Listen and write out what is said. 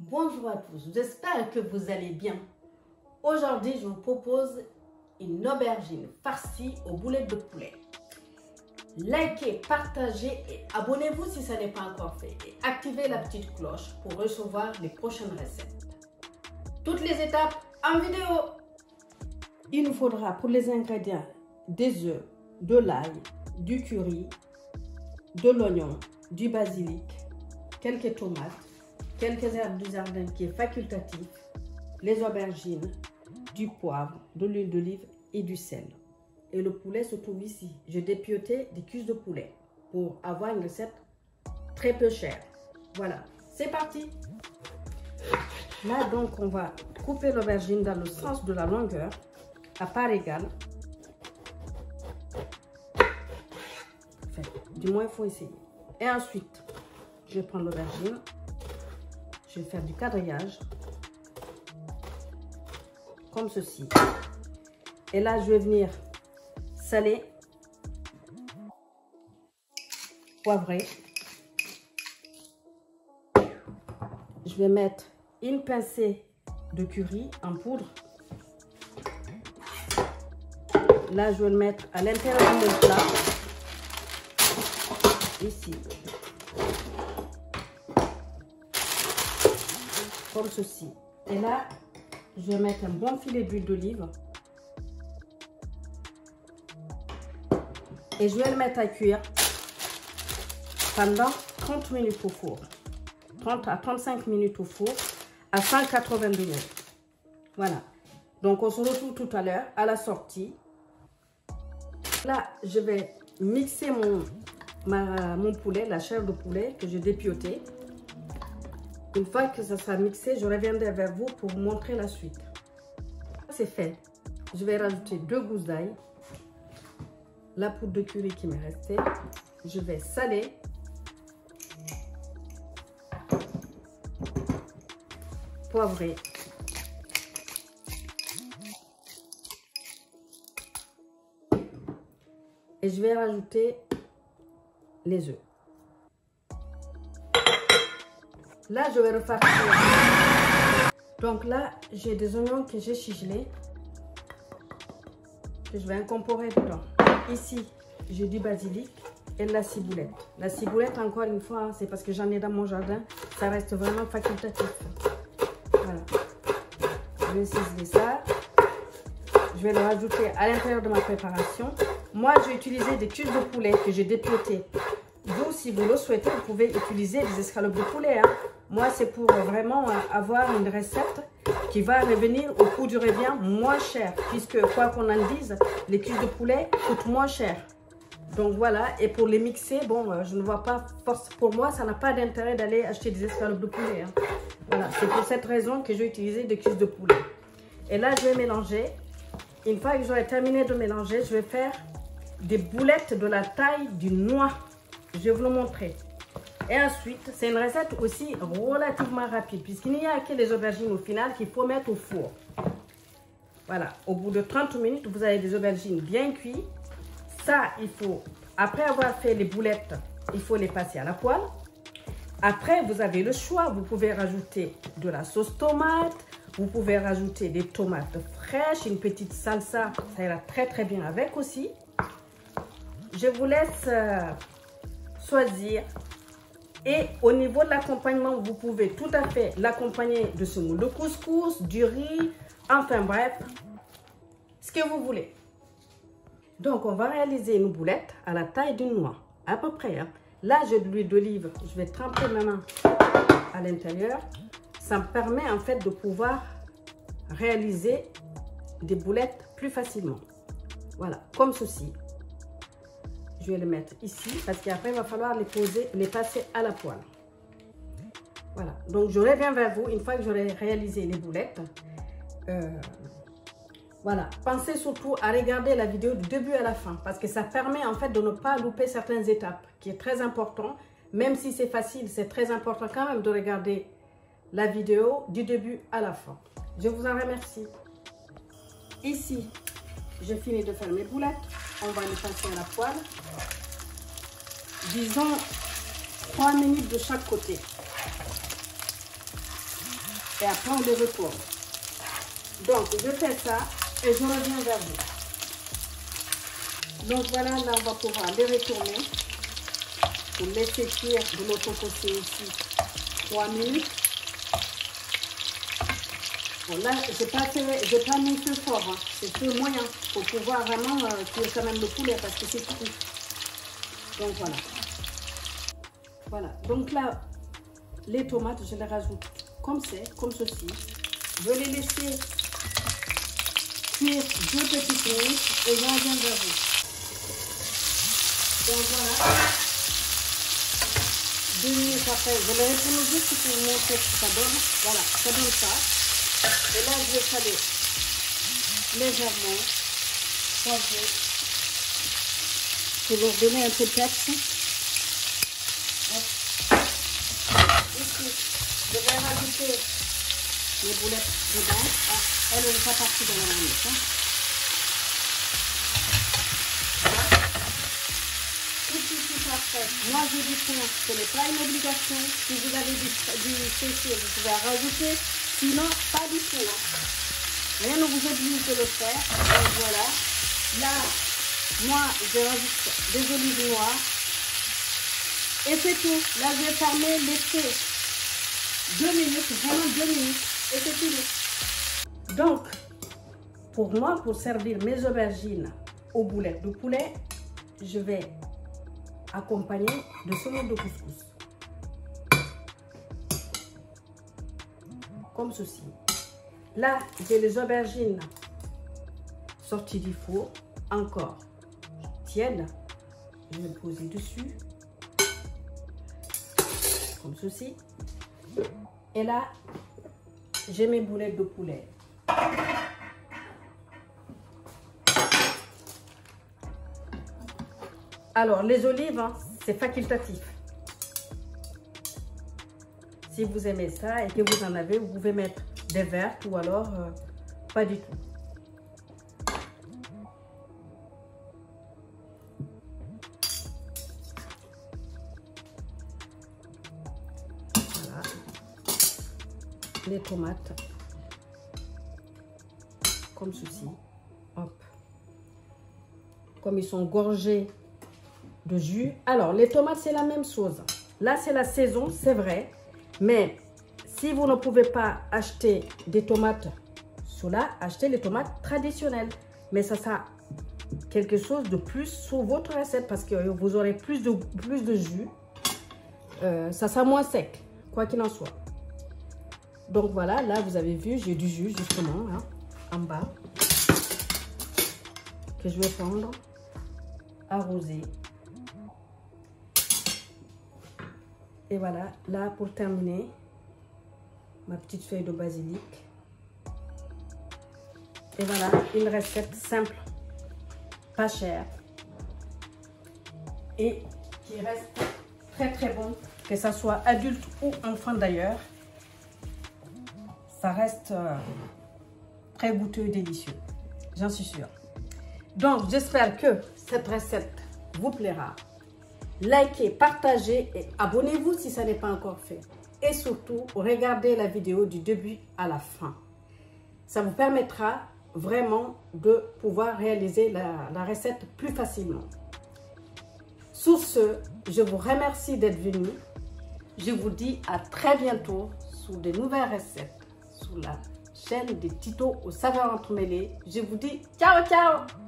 Bonjour à tous, j'espère que vous allez bien. Aujourd'hui, je vous propose une aubergine farcie aux boulettes de poulet. Likez, partagez et abonnez-vous si ce n'est pas encore fait. Et activez la petite cloche pour recevoir les prochaines recettes. Toutes les étapes en vidéo. Il nous faudra pour les ingrédients des œufs, de l'ail, du curry, de l'oignon, du basilic, quelques tomates, quelques herbes du jardin qui est facultatif, les aubergines, du poivre, de l'huile d'olive et du sel. Et le poulet se trouve ici. J'ai dépioté des cuisses de poulet pour avoir une recette très peu chère. Voilà, c'est parti. Là donc on va couper l'aubergine dans le sens de la longueur à part égale. Enfin, du moins il faut essayer. Et ensuite, je vais prendre l'aubergine. Je vais faire du quadrillage comme ceci. Et là, je vais venir saler, poivrer. Je vais mettre une pincée de curry en poudre. Là, je vais le mettre à l'intérieur de mon plat. Ici. Comme ceci. Et là, je vais mettre un bon filet d'huile d'olive. Et je vais le mettre à cuire pendant 30 minutes au four. 30 à 35 minutes au four à 180 degrés. Voilà. Donc, on se retrouve tout à l'heure à la sortie. Là, je vais mixer mon poulet, la chair de poulet que j'ai dépioté. Une fois que ça sera mixé, je reviendrai vers vous pour vous montrer la suite. C'est fait. Je vais rajouter 2 gousses d'ail, la poudre de curry qui m'est restée. Je vais saler. Poivrer. Et je vais rajouter les œufs. Là, je vais refarcir. Donc là, j'ai des oignons que j'ai ciselés, que je vais incorporer dedans. Ici, j'ai du basilic et de la ciboulette. La ciboulette, encore une fois, c'est parce que j'en ai dans mon jardin. Ça reste vraiment facultatif. Voilà. Je vais ciseler ça. Je vais le rajouter à l'intérieur de ma préparation. Moi, j'ai utilisé des cuisses de poulet que j'ai dépiotées. Vous, si vous le souhaitez, vous pouvez utiliser des escalopes de poulet. Moi, c'est pour vraiment avoir une recette qui va revenir au coût du revient moins cher. Puisque, quoi qu'on en dise, les cuisses de poulet coûtent moins cher. Donc voilà, et pour les mixer, bon, je ne vois pas, pour moi, ça n'a pas d'intérêt d'aller acheter des escalopes de poulet. Voilà, c'est pour cette raison que j'ai utilisé des cuisses de poulet. Et là, je vais mélanger. Une fois que j'aurai terminé de mélanger, je vais faire des boulettes de la taille d'une noix. Je vais vous le montrer. Et ensuite, c'est une recette aussi relativement rapide, puisqu'il n'y a que les aubergines au final qu'il faut mettre au four. Voilà, au bout de 30 minutes, vous avez des aubergines bien cuites. Ça, il faut, après avoir fait les boulettes, il faut les passer à la poêle. Après, vous avez le choix. Vous pouvez rajouter de la sauce tomate. Vous pouvez rajouter des tomates fraîches, une petite salsa. Ça ira très très bien avec aussi. Je vous laisse choisir. Et au niveau de l'accompagnement, vous pouvez tout à fait l'accompagner de semoule de couscous, du riz, enfin bref, ce que vous voulez. Donc, on va réaliser une boulette à la taille d'une noix, à peu près. Là, j'ai de l'huile d'olive. Je vais tremper ma main à l'intérieur. Ça me permet en fait de pouvoir réaliser des boulettes plus facilement. Voilà, comme ceci. Je vais les mettre ici parce qu'après, il va falloir les poser, les passer à la poêle. Voilà, donc je reviens vers vous une fois que j'aurai réalisé les boulettes. Voilà, pensez surtout à regarder la vidéo du début à la fin parce que ça permet en fait de ne pas louper certaines étapes, qui est très important. Même si c'est facile, c'est très important quand même de regarder la vidéo du début à la fin. Je vous en remercie. Ici, j'ai fini de faire mes boulettes. On va les passer à la poêle. Disons 3 minutes de chaque côté. et après on les retourne. Donc je fais ça et je reviens vers vous. Donc voilà, là on va pouvoir les retourner pour laisser cuire de l'autre côté aussi 3 minutes. Bon, là, je n'ai pas mis feu fort, hein. C'est peu moyen pour pouvoir vraiment cuire quand même le poulet parce que c'est tout. Donc voilà. Voilà. Donc là, les tomates, je les rajoute comme c'est, comme ceci. Je vais les laisser cuire 2 petites minutes et je reviens vers vous. Donc voilà. 2 minutes après, je les retourne juste pour vous montrer ce que ça donne. Voilà, ça donne ça. Et là, je vais saler légèrement, poivrer, pour leur donner un peu de peps. Ici, je vais rajouter les boulettes dedans. Ah, elle n'est pas partie dans la marmite. Hein. Tout de suite après, moi je dis que ce n'est pas une obligation. Si vous avez du ceci, vous pouvez rajouter. Sinon, pas du tout. Hein. Rien ne vous oblige de le faire. Donc voilà. Là, moi, je rajoute des olives noires. Et c'est tout. Là, je vais fermer les feux 2 minutes, vraiment 2 minutes. Et c'est fini. Donc, pour moi, pour servir mes aubergines aux boulettes de poulet, je vais accompagner de semoule de couscous. Comme ceci. Là, j'ai les aubergines sorties du four, encore tièdes. Je vais poser dessus, comme ceci. Et là, j'ai mes boulettes de poulet. Alors, les olives, hein, c'est facultatif. Si vous aimez ça et que vous en avez, vous pouvez mettre des vertes ou alors pas du tout. Voilà. Les tomates, comme ceci. Hop. Comme ils sont gorgés de jus. Alors, les tomates, c'est la même chose. Là, c'est la saison, c'est vrai. Mais si vous ne pouvez pas acheter des tomates cela, achetez les tomates traditionnelles. Mais ça sera quelque chose de plus sur votre recette parce que vous aurez plus de jus. Ça sera moins sec, quoi qu'il en soit. Donc voilà, là vous avez vu, j'ai du jus justement hein, en bas que je vais prendre, arroser. Et voilà, là pour terminer, ma petite feuille de basilic. Et voilà, une recette simple, pas chère et qui reste très très bon, que ça soit adulte ou enfant d'ailleurs. Ça reste très goûteux et délicieux, j'en suis sûre. Donc j'espère que cette recette vous plaira. Likez, partagez et abonnez-vous si ça n'est pas encore fait. Et surtout, regardez la vidéo du début à la fin. Ça vous permettra vraiment de pouvoir réaliser la recette plus facilement. Sur ce, je vous remercie d'être venu. Je vous dis à très bientôt sur de nouvelles recettes sur la chaîne des tutos aux saveurs entremêlées. Je vous dis ciao ciao!